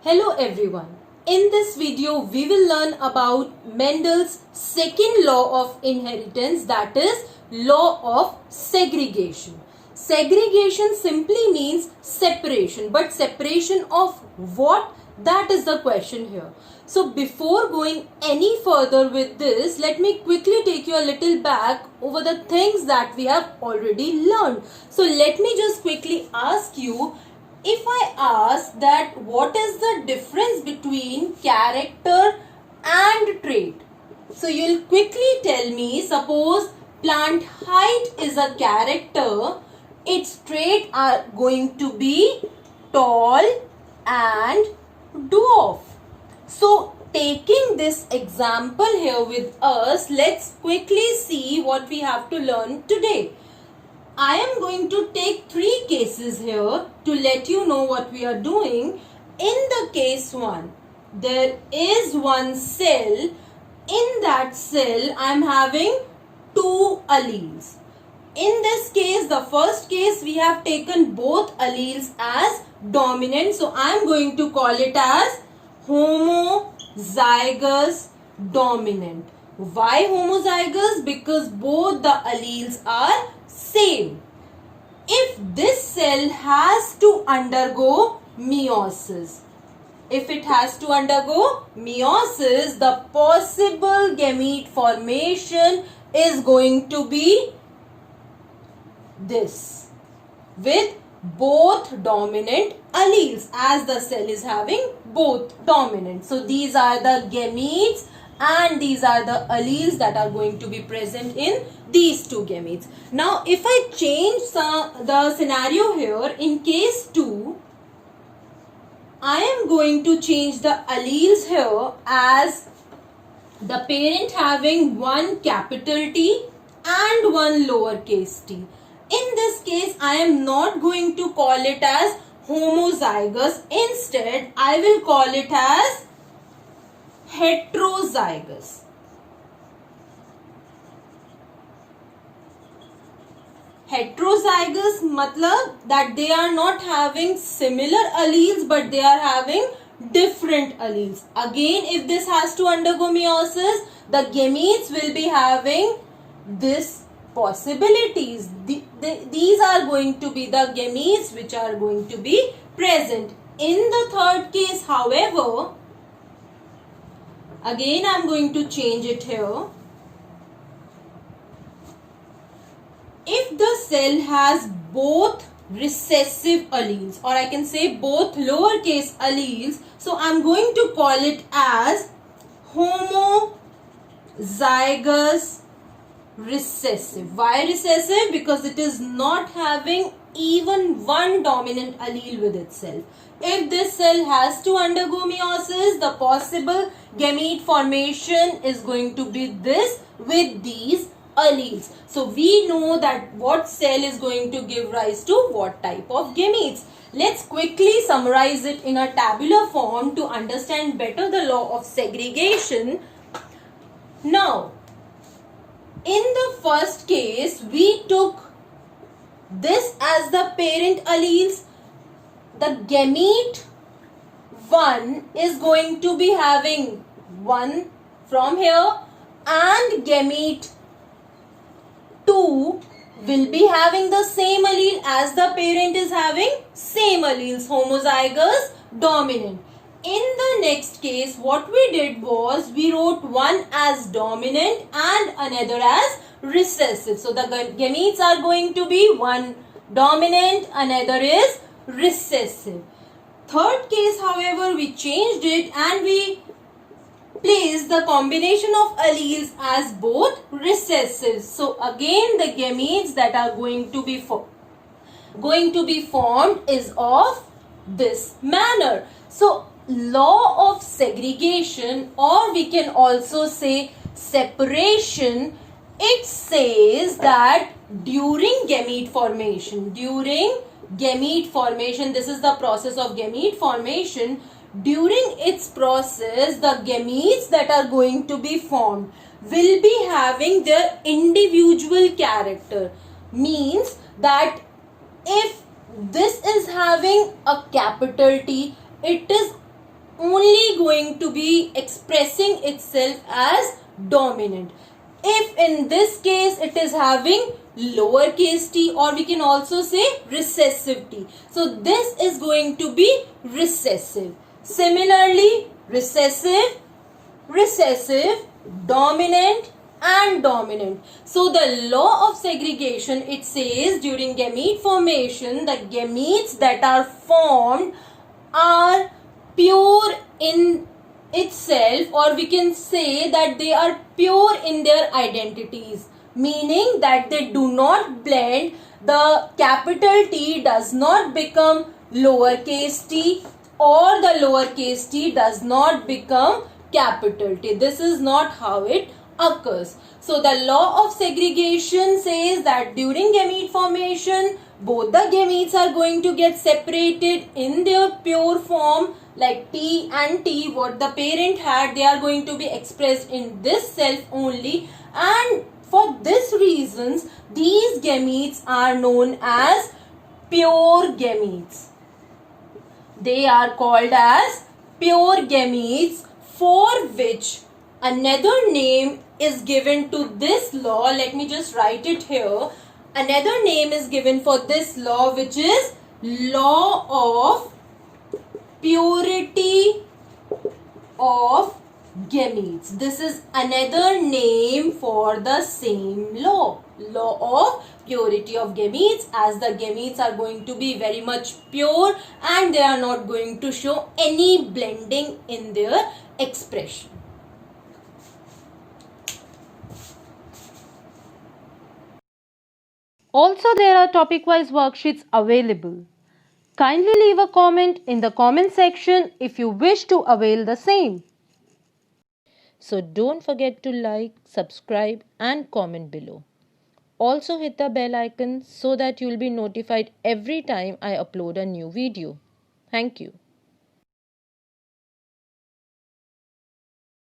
Hello everyone. In this video we will learn about Mendel's second law of inheritance, that is law of segregation. Segregation simply means separation, but separation of what? That is the question here. So before going any further with this, let me quickly take you a little back over the things that we have already learned. So let me just quickly ask you, if I ask that what is the difference between character and trait? So you'll quickly tell me, suppose plant height is a character, its trait are going to be tall and dwarf. So taking this example here with us, let's quickly see what we have to learn today. I am going to take three cases here to let you know what we are doing. In the case 1, there is one cell. In that cell, I am having two alleles. In this case, the first case, we have taken both alleles as dominant. So, I am going to call it as homozygous dominant. Why homozygous? Because both the alleles are same. If this cell has to undergo meiosis, the possible gamete formation is going to be this, with both dominant alleles, as the cell is having both dominant. So these are the gametes and these are the alleles that are going to be present in these two gametes. Now, if I change the scenario here, in case 2, I am going to change the alleles here as the parent having one capital T and one lowercase t. In this case, I am not going to call it as homozygous. Instead, I will call it as heterozygous. Heterozygous matlab that they are not having similar alleles but they are having different alleles. Again, if this has to undergo meiosis, the gametes will be having this possibilities. These are going to be the gametes which are going to be present. In the third case, however, again I am going to change it here. If the cell has both recessive alleles, or I can say both lowercase alleles, so I am going to call it as homozygous recessive. Why recessive? Because it is not having even one dominant allele with itself. If this cell has to undergo meiosis, the possible gamete formation is going to be this with these alleles. So we know that what cell is going to give rise to what type of gametes. Let's quickly summarize it in a tabular form to understand better the law of segregation. Now, in the first case, we took this as the parent alleles. The gamete 1 is going to be having 1 from here, and gamete 2 will be having the same allele as the parent is having same alleles, homozygous dominant. In the next case, what we did was we wrote one as dominant and another as recessive. So the gametes are going to be one dominant, another is recessive. Third case, however, we changed it and we place the combination of alleles as both recessive. So again, the gametes that are going to be formed is of this manner. So law of segregation, or we can also say separation, it says that during gamete formation, this is the process of gamete formation. During its process, the gametes that are going to be formed will be having their individual character. Means that if this is having a capital T, it is only going to be expressing itself as dominant. If in this case it is having lowercase t, or we can also say recessive t, so this is going to be recessive. Similarly, recessive, recessive, dominant and dominant. So the law of segregation, it says during gamete formation, the gametes that are formed are pure in itself, or we can say that they are pure in their identities, meaning that they do not blend. The capital T does not become lowercase t, or the lowercase t does not become capital T. This is not how it occurs. So the law of segregation says that during gamete formation, both the gametes are going to get separated in their pure form, like T and T, what the parent had, they are going to be expressed in this self only, and for this reasons these gametes are known as pure gametes. They are called as pure gametes, for which another name is given to this law. Let me just write it here. Another name is given for this law, which is law of purity of gametes. This is another name for the same law. Law of purity of gametes, as the gametes are going to be very much pure and they are not going to show any blending in their expression. Also, there are topic-wise worksheets available. Kindly leave a comment in the comment section if you wish to avail the same. So don't forget to like, subscribe and comment below. Also hit the bell icon so that you will be notified every time I upload a new video. Thank you.